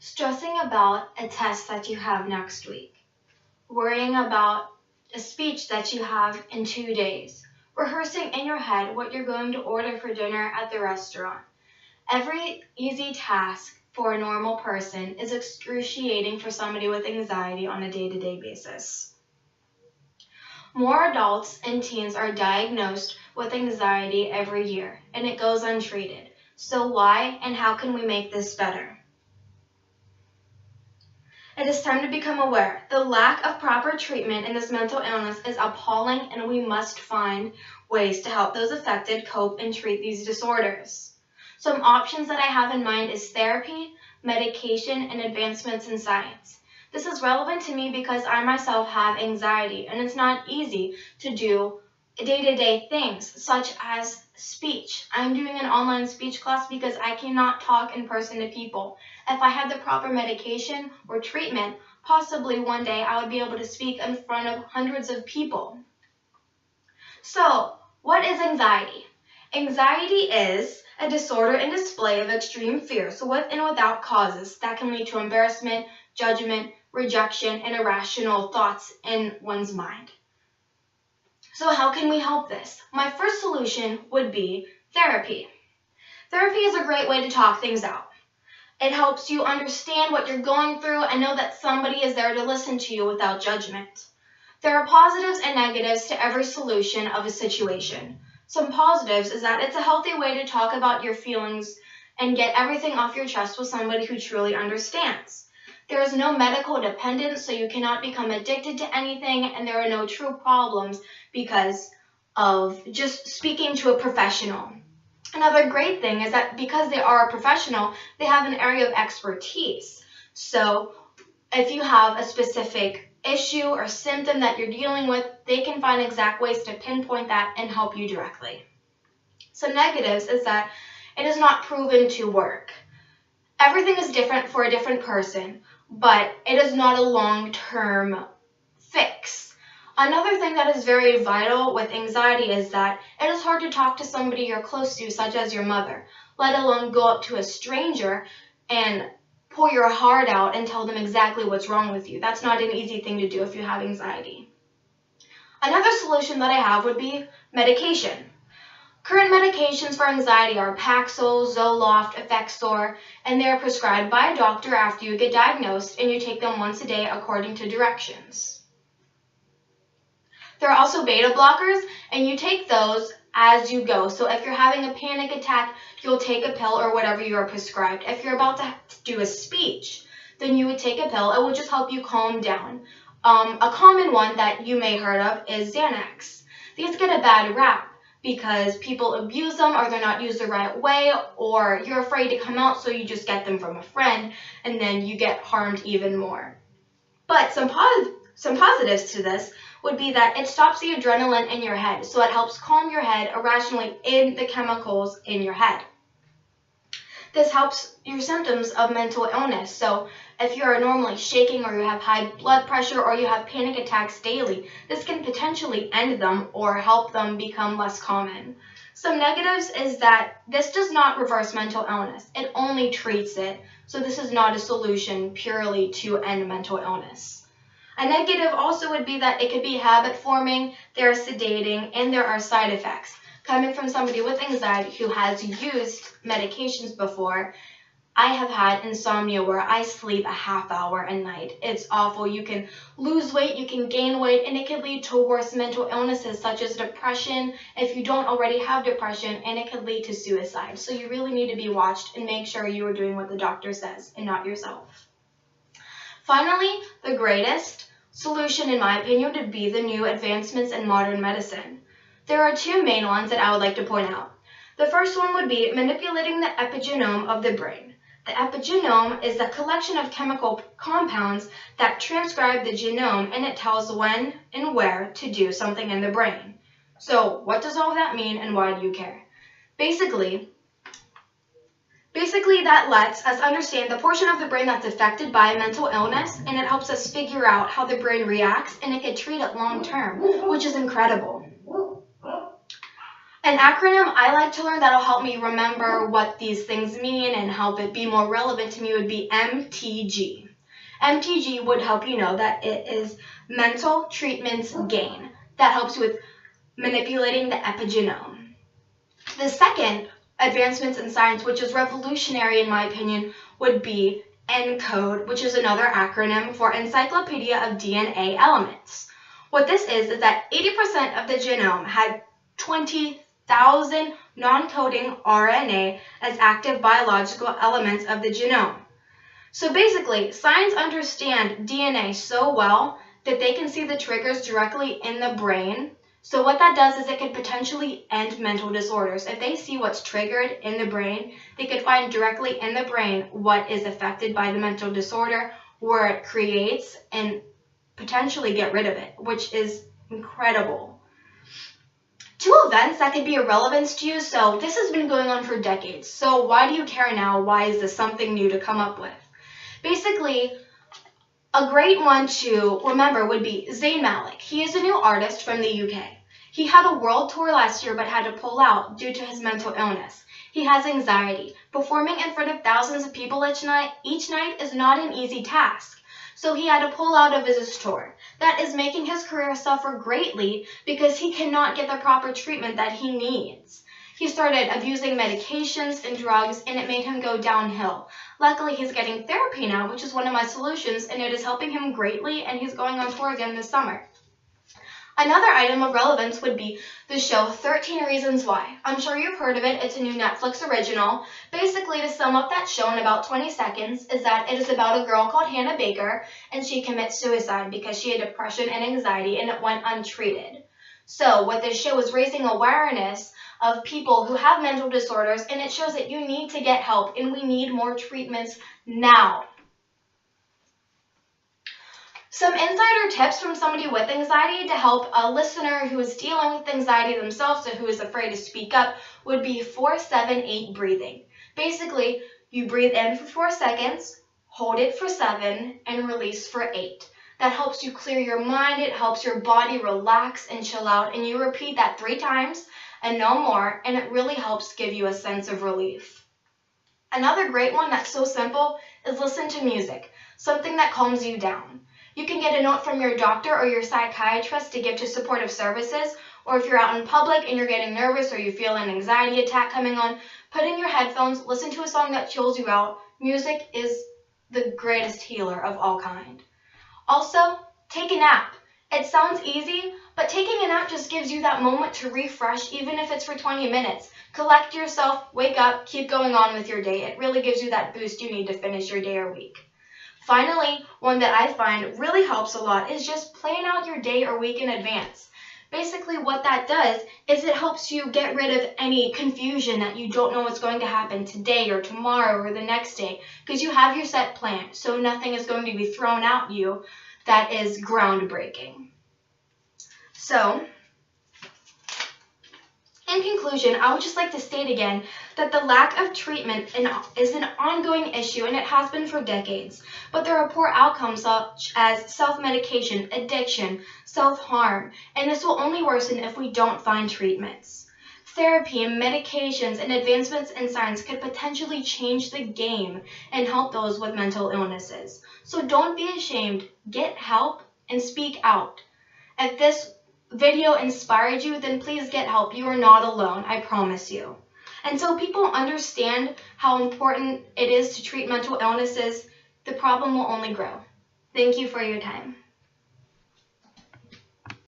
Stressing about a test that you have next week. Worrying about a speech that you have in 2 days. Rehearsing in your head what you're going to order for dinner at the restaurant. Every easy task for a normal person is excruciating for somebody with anxiety on a day-to-day basis. More adults and teens are diagnosed with anxiety every year, and it goes untreated. So why and how can we make this better? It is time to become aware. The lack of proper treatment in this mental illness is appalling, and we must find ways to help those affected cope and treat these disorders. Some options that I have in mind is therapy, medication, and advancements in science. This is relevant to me because I myself have anxiety, and it's not easy to do day-to-day things such as speech. I'm doing an online speech class because I cannot talk in person to people. If I had the proper medication or treatment, possibly one day I would be able to speak in front of hundreds of people. So, what is anxiety? Anxiety is a disorder and display of extreme fears with and without causes that can lead to embarrassment, judgment, rejection, and irrational thoughts in one's mind. So how can we help this? My first solution would be therapy. Therapy is a great way to talk things out. It helps you understand what you're going through and know that somebody is there to listen to you without judgment. There are positives and negatives to every solution of a situation. Some positives is that it's a healthy way to talk about your feelings and get everything off your chest with somebody who truly understands. There is no medical dependence, so you cannot become addicted to anything, and there are no true problems because of just speaking to a professional. Another great thing is that because they are a professional, they have an area of expertise. So if you have a specific issue or symptom that you're dealing with, they can find exact ways to pinpoint that and help you directly. Some negatives is that it is not proven to work. Everything is different for a different person, but it is not a long-term fix. Another thing that is very vital with anxiety is that it is hard to talk to somebody you're close to, such as your mother, let alone go up to a stranger and pour your heart out and tell them exactly what's wrong with you. That's not an easy thing to do if you have anxiety. Another solution that I have would be medication. Current medications for anxiety are Paxil, Zoloft, Effexor, and they are prescribed by a doctor after you get diagnosed, and you take them once a day according to directions. There are also beta blockers, and you take those as you go. So if you're having a panic attack, you'll take a pill or whatever you are prescribed. If you're about to do a speech, then you would take a pill. It will just help you calm down. A common one that you may heard of is Xanax. These get a bad rap because people abuse them, or they're not used the right way, or you're afraid to come out, so you just get them from a friend, and then you get harmed even more. But some positives to this would be that it stops the adrenaline in your head, so it helps calm your head irrationally in the chemicals in your head. This helps your symptoms of mental illness. So if you're normally shaking, or you have high blood pressure, or you have panic attacks daily, this can potentially end them or help them become less common. Some negatives is that this does not reverse mental illness. It only treats it. So this is not a solution purely to end mental illness. A negative also would be that it could be habit forming, there are sedating, and there are side effects. Coming from somebody with anxiety who has used medications before, I have had insomnia where I sleep a half hour a night. It's awful. You can lose weight, you can gain weight, and it can lead to worse mental illnesses such as depression if you don't already have depression, and it could lead to suicide. So you really need to be watched and make sure you are doing what the doctor says and not yourself. Finally, the greatest solution, in my opinion, would be the new advancements in modern medicine. There are two main ones that I would like to point out. The first one would be manipulating the epigenome of the brain. The epigenome is a collection of chemical compounds that transcribe the genome, and it tells when and where to do something in the brain. So what does all that mean, and why do you care? Basically, that lets us understand the portion of the brain that's affected by a mental illness, and it helps us figure out how the brain reacts, and it can treat it long term, which is incredible. An acronym I like to learn that'll help me remember what these things mean and help it be more relevant to me would be MTG. MTG would help you know that it is mental treatments gain. That helps with manipulating the epigenome. The second advancements in science, which is revolutionary in my opinion, would be ENCODE, which is another acronym for Encyclopedia of DNA Elements. What this is that 80% of the genome had 20,000 non-coding RNA as active biological elements of the genome. So basically, science understands DNA so well that they can see the triggers directly in the brain. So what that does is it could potentially end mental disorders. If they see what's triggered in the brain, they could find directly in the brain what is affected by the mental disorder, where it creates, and potentially get rid of it, which is incredible. Two events that could be of relevance to you. So this has been going on for decades. So why do you care now? Why is this something new to come up with? Basically, a great one to remember would be Zayn Malik. He is a new artist from the UK. He had a world tour last year but had to pull out due to his mental illness. He has anxiety. Performing in front of thousands of people each night is not an easy task. So he had to pull out of his tour. That is making his career suffer greatly because he cannot get the proper treatment that he needs. He started abusing medications and drugs, and it made him go downhill. Luckily, he's getting therapy now, which is one of my solutions, and it is helping him greatly, and he's going on tour again this summer. Another item of relevance would be the show 13 Reasons Why. I'm sure you've heard of it. It's a new Netflix original. Basically, to sum up that show in about 20 seconds, is that it is about a girl called Hannah Baker, and she commits suicide because she had depression and anxiety, and it went untreated. So what this show is raising awareness of people who have mental disorders, and it shows that you need to get help, and we need more treatments now. Some insider tips from somebody with anxiety to help a listener who is dealing with anxiety themselves or who is afraid to speak up would be 4-7-8 breathing. Basically, you breathe in for 4 seconds, hold it for 7, and release for 8. That helps you clear your mind, it helps your body relax and chill out, and you repeat that 3 times and no more, and it really helps give you a sense of relief. Another great one that's so simple is listen to music, something that calms you down. You can get a note from your doctor or your psychiatrist to give to supportive services, or if you're out in public and you're getting nervous or you feel an anxiety attack coming on, put in your headphones, listen to a song that chills you out. Music is the greatest healer of all kind. Also, take a nap. It sounds easy, but taking a nap just gives you that moment to refresh, even if it's for 20 minutes. Collect yourself, wake up, keep going on with your day. It really gives you that boost you need to finish your day or week. Finally, one that I find really helps a lot is just plan out your day or week in advance. Basically, what that does is it helps you get rid of any confusion that you don't know what's going to happen today or tomorrow or the next day, because you have your set plan, so nothing is going to be thrown at you that is groundbreaking. So, in conclusion, I would just like to state again that the lack of treatment is an ongoing issue, and it has been for decades. But there are poor outcomes such as self-medication, addiction, self-harm, and this will only worsen if we don't find treatments. Therapy, medications, and advancements in science could potentially change the game and help those with mental illnesses. So don't be ashamed, get help, and speak out. If this video inspired you, then please get help. You are not alone, I promise you. Until people understand how important it is to treat mental illnesses, the problem will only grow. Thank you for your time.